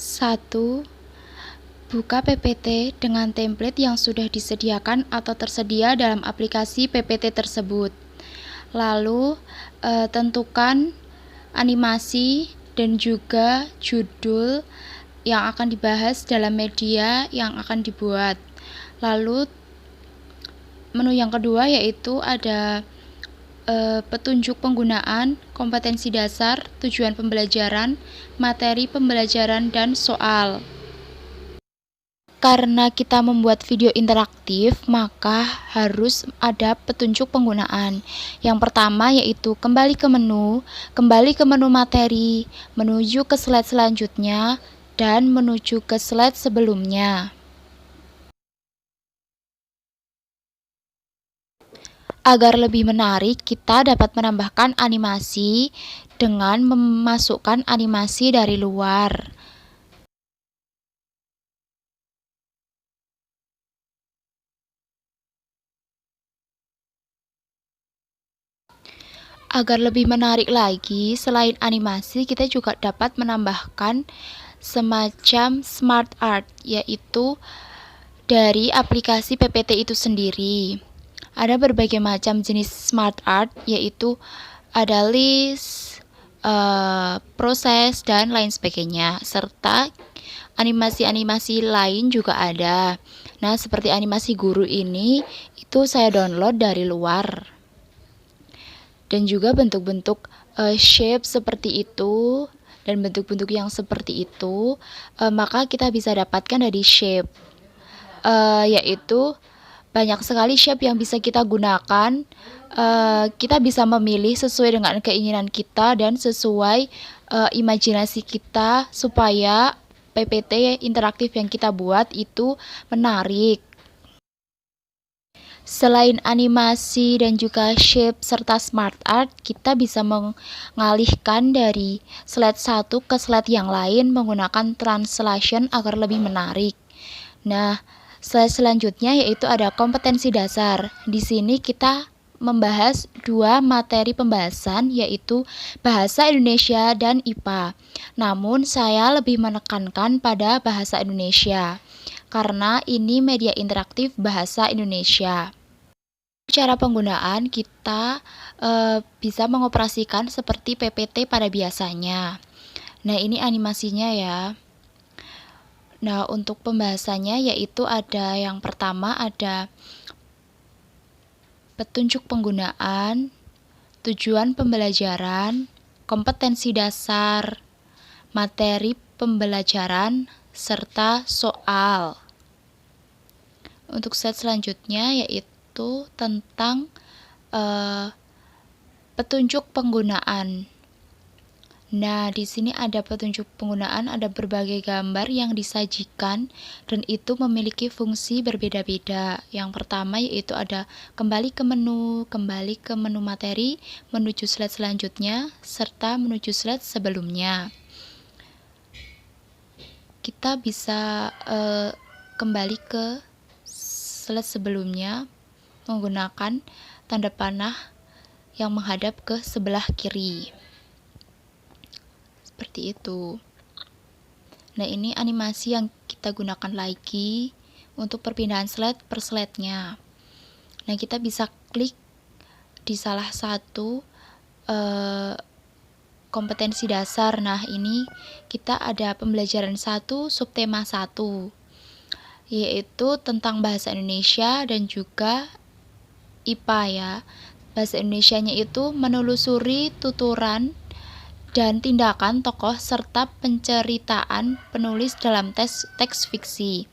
1. Buka PPT dengan template yang sudah disediakan atau tersedia dalam aplikasi PPT tersebut. Lalu, tentukan animasi dan juga judul yang akan dibahas dalam media yang akan dibuat. Lalu, menu yang kedua yaitu ada petunjuk penggunaan, kompetensi dasar, tujuan pembelajaran, materi pembelajaran, dan soal. Karena kita membuat video interaktif, maka harus ada petunjuk penggunaan. Yang pertama yaitu kembali ke menu materi, menuju ke slide selanjutnya, dan menuju ke slide sebelumnya. Agar lebih menarik, kita dapat menambahkan animasi dengan memasukkan animasi dari luar. Agar lebih menarik lagi, selain animasi, kita juga dapat menambahkan semacam smart art, yaitu dari aplikasi PPT itu sendiri. Ada berbagai macam jenis smart art, yaitu ada list, proses, dan lain sebagainya, serta animasi-animasi lain juga ada. Nah, seperti animasi guru ini, itu saya download dari luar. Dan juga bentuk-bentuk shape seperti itu, dan bentuk-bentuk yang seperti itu, maka kita bisa dapatkan dari shape, yaitu banyak sekali shape yang bisa kita gunakan. Kita bisa memilih sesuai dengan keinginan kita dan sesuai imajinasi kita supaya PPT interaktif yang kita buat itu menarik. Selain animasi dan juga shape serta smart art, kita bisa mengalihkan dari slide satu ke slide yang lain menggunakan translation agar lebih menarik. Nah, slide selanjutnya yaitu ada kompetensi dasar. Di sini kita membahas dua materi pembahasan, yaitu Bahasa Indonesia dan IPA. Namun, saya lebih menekankan pada Bahasa Indonesia, karena ini media interaktif Bahasa Indonesia. Cara penggunaan kita bisa mengoperasikan seperti PPT pada biasanya. Nah, ini animasinya ya. Nah, untuk pembahasannya yaitu ada yang pertama ada petunjuk penggunaan, tujuan pembelajaran, kompetensi dasar, materi pembelajaran, serta soal. Untuk slide selanjutnya yaitu tentang petunjuk penggunaan. Nah, di sini ada petunjuk penggunaan, ada berbagai gambar yang disajikan dan itu memiliki fungsi berbeda-beda. Yang pertama yaitu ada kembali ke menu materi, menuju slide selanjutnya, serta menuju slide sebelumnya. Kita bisa kembali ke slide sebelumnya menggunakan tanda panah yang menghadap ke sebelah kiri. Seperti itu. Nah, ini animasi yang kita gunakan lagi untuk perpindahan slide per slide-nya. Nah, kita bisa klik di salah satu kompetensi dasar. Nah, ini kita ada pembelajaran 1, subtema 1, yaitu tentang bahasa Indonesia dan juga IPA ya. Bahasa Indonesianya itu menelusuri tuturan dan tindakan tokoh serta penceritaan penulis dalam teks fiksi.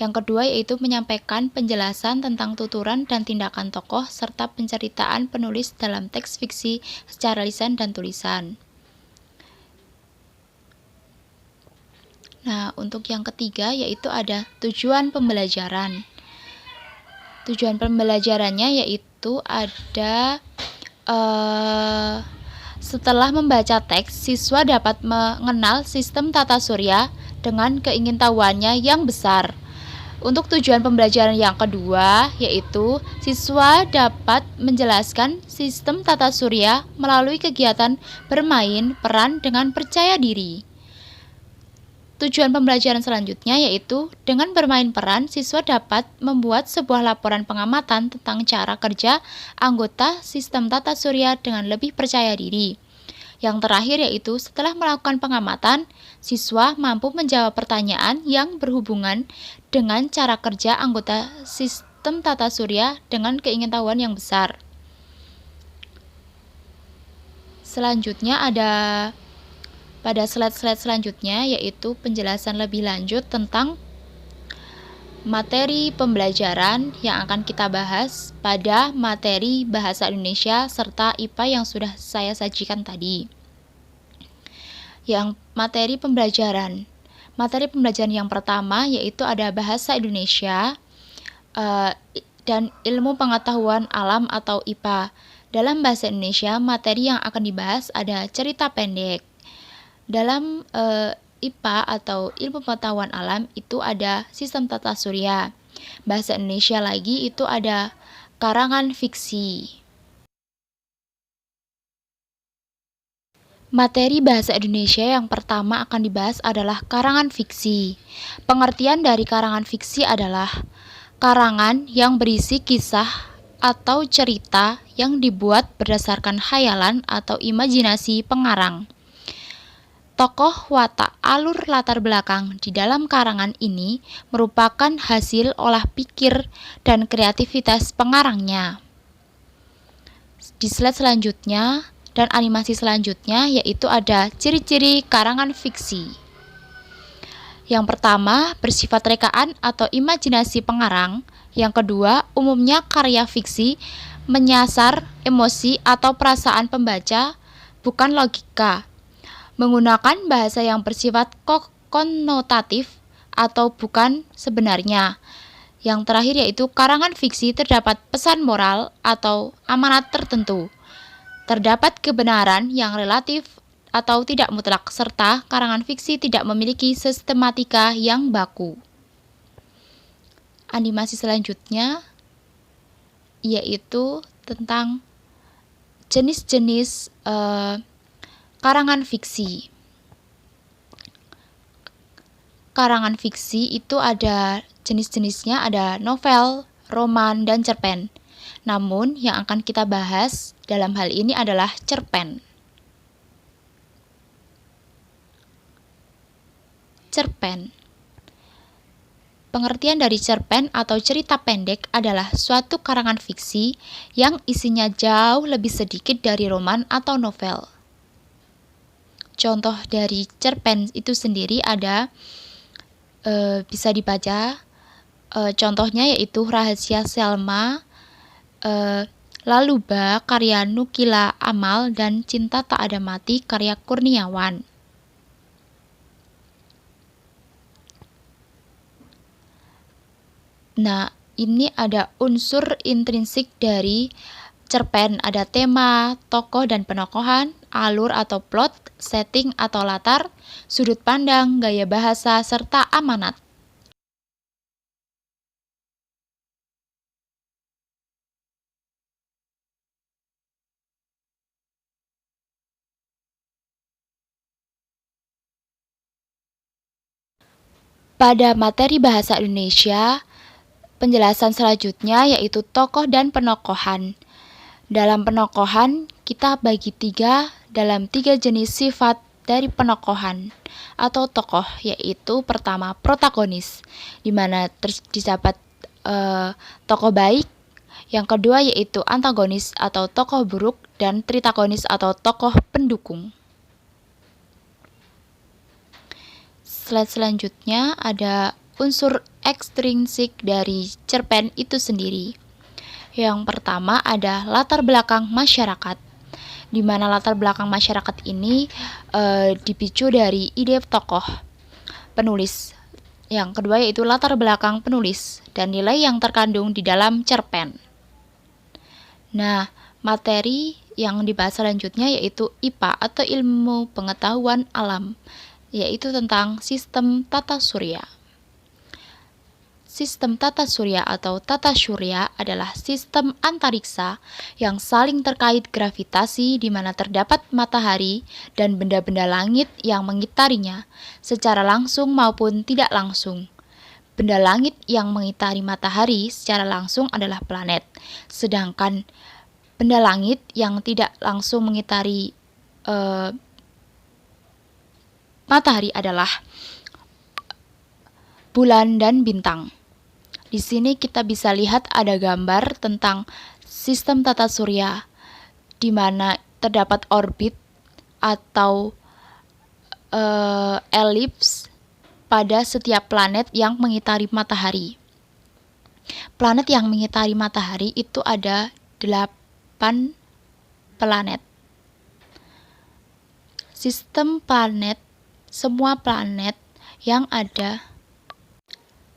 Yang kedua yaitu menyampaikan penjelasan tentang tuturan dan tindakan tokoh serta penceritaan penulis dalam teks fiksi secara lisan dan tulisan. Nah, untuk yang ketiga yaitu ada tujuan pembelajaran. Tujuan pembelajarannya yaitu ada setelah membaca teks, siswa dapat mengenal sistem tata surya dengan keingintahuannya yang besar. Untuk tujuan pembelajaran yang kedua, yaitu siswa dapat menjelaskan sistem tata surya melalui kegiatan bermain peran dengan percaya diri. Untuk tujuan pembelajaran yang ketiga, yaitu siswa dapat menjelaskan sistem tata surya melalui kegiatan bermain peran dengan percaya diri. Untuk tujuan pembelajaran yang kedua, yaitu siswa dapat menjelaskan sistem tata surya melalui kegiatan bermain peran dengan percaya diri. Tujuan pembelajaran selanjutnya yaitu dengan bermain peran, siswa dapat membuat sebuah laporan pengamatan tentang cara kerja anggota sistem tata surya dengan lebih percaya diri. Yang terakhir yaitu setelah melakukan pengamatan, siswa mampu menjawab pertanyaan yang berhubungan dengan cara kerja anggota sistem tata surya dengan keingintahuan yang besar. Selanjutnya ada pada slide-slide selanjutnya yaitu penjelasan lebih lanjut tentang materi pembelajaran yang akan kita bahas pada materi Bahasa Indonesia serta IPA yang sudah saya sajikan tadi. Yang materi pembelajaran yang pertama yaitu ada Bahasa Indonesia dan Ilmu Pengetahuan Alam atau IPA. Dalam Bahasa Indonesia, materi yang akan dibahas ada cerita pendek. Dalam IPA atau Ilmu Pengetahuan Alam itu ada sistem tata surya. Bahasa Indonesia lagi itu ada karangan fiksi. Materi Bahasa Indonesia yang pertama akan dibahas adalah karangan fiksi. Pengertian dari karangan fiksi adalah karangan yang berisi kisah atau cerita yang dibuat berdasarkan khayalan atau imajinasi pengarang. Tokoh, watak, alur latar belakang di dalam karangan ini merupakan hasil olah pikir dan kreativitas pengarangnya. Di slide selanjutnya dan animasi selanjutnya yaitu ada ciri-ciri karangan fiksi. Yang pertama, bersifat rekaan atau imajinasi pengarang. Yang kedua, umumnya karya fiksi menyasar emosi atau perasaan pembaca, bukan logika. Menggunakan bahasa yang bersifat konotatif atau bukan sebenarnya. Yang terakhir yaitu karangan fiksi terdapat pesan moral atau amanat tertentu. Terdapat kebenaran yang relatif atau tidak mutlak, serta karangan fiksi tidak memiliki sistematika yang baku. Animasi selanjutnya yaitu tentang jenis-jenis karangan fiksi. Karangan fiksi itu ada jenis-jenisnya, ada novel, roman, dan cerpen. Namun yang akan kita bahas dalam hal ini adalah cerpen. Cerpen. Pengertian dari cerpen atau cerita pendek adalah suatu karangan fiksi yang isinya jauh lebih sedikit dari roman atau novel. Contoh dari cerpen itu sendiri ada bisa dibaca. Contohnya yaitu Rahasia Selma, Laluba karya Nukila Amal, dan Cinta Tak Ada Mati karya Kurniawan. Nah, ini ada unsur intrinsik dari cerpen, ada tema, tokoh dan penokohan, alur atau plot, setting atau latar, sudut pandang, gaya bahasa, serta amanat. Pada materi Bahasa Indonesia, penjelasan selanjutnya yaitu tokoh dan penokohan. Dalam penokohan, kita bagi dalam tiga jenis sifat dari penokohan atau tokoh, yaitu pertama protagonis, di mana terdapat tokoh baik. Yang kedua yaitu antagonis atau tokoh buruk, dan tritagonis atau tokoh pendukung. Slide selanjutnya ada unsur ekstrinsik dari cerpen itu sendiri. Yang pertama ada latar belakang masyarakat, di mana latar belakang masyarakat ini dipicu dari ide tokoh penulis. Yang kedua yaitu latar belakang penulis dan nilai yang terkandung di dalam cerpen. Nah, materi yang dibahas selanjutnya yaitu IPA atau Ilmu Pengetahuan Alam, yaitu tentang sistem tata surya. Sistem tata surya atau tata surya adalah sistem antariksa yang saling terkait gravitasi di mana terdapat matahari dan benda-benda langit yang mengitarinya secara langsung maupun tidak langsung. Benda langit yang mengitari matahari secara langsung adalah planet, sedangkan benda langit yang tidak langsung mengitari matahari adalah bulan dan bintang. Di sini kita bisa lihat ada gambar tentang sistem tata surya di mana terdapat orbit atau elips pada setiap planet yang mengitari matahari. Planet yang mengitari matahari itu ada 8 planet. Sistem planet, semua planet yang ada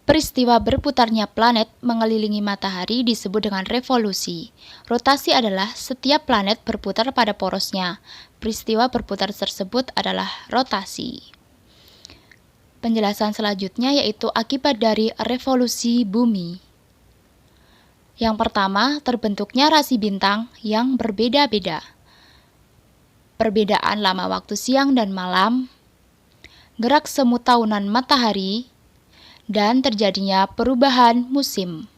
peristiwa berputarnya planet mengelilingi matahari disebut dengan revolusi. Rotasi adalah setiap planet berputar pada porosnya. Peristiwa berputar tersebut adalah rotasi. Penjelasan selanjutnya yaitu akibat dari revolusi bumi. Yang pertama, terbentuknya rasi bintang yang berbeda-beda. Perbedaan lama waktu siang dan malam, gerak semu tahunan matahari, dan terjadinya perubahan musim.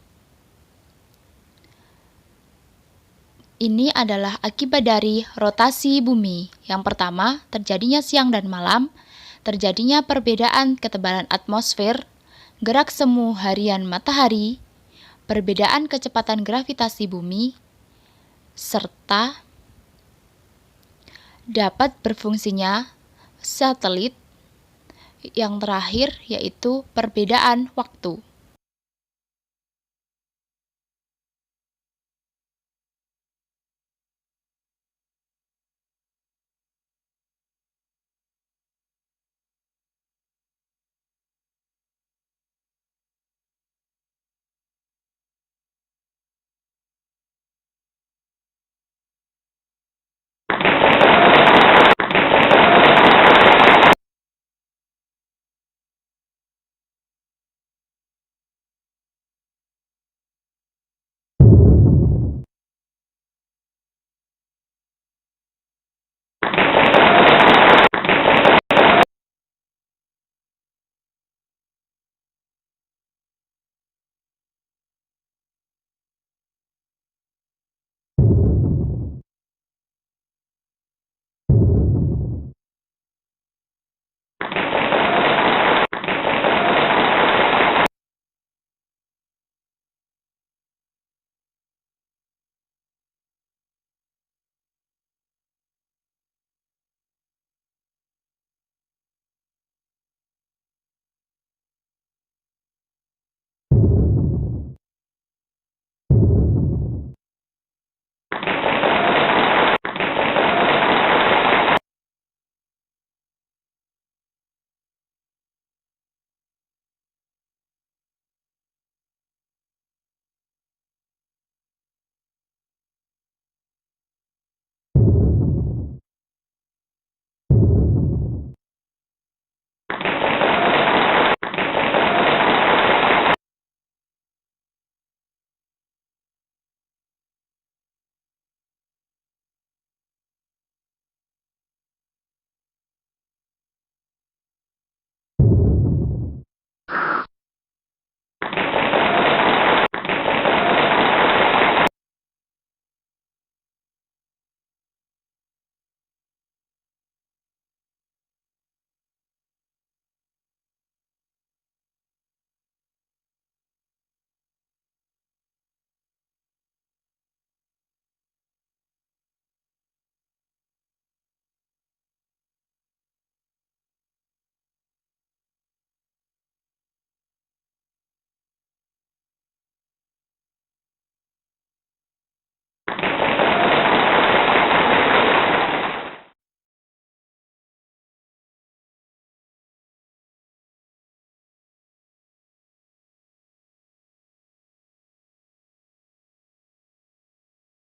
Ini adalah akibat dari rotasi bumi. Yang pertama, terjadinya siang dan malam, terjadinya perbedaan ketebalan atmosfer, gerak semu harian matahari, perbedaan kecepatan gravitasi bumi, serta dapat berfungsinya satelit. Yang terakhir yaitu perbedaan waktu.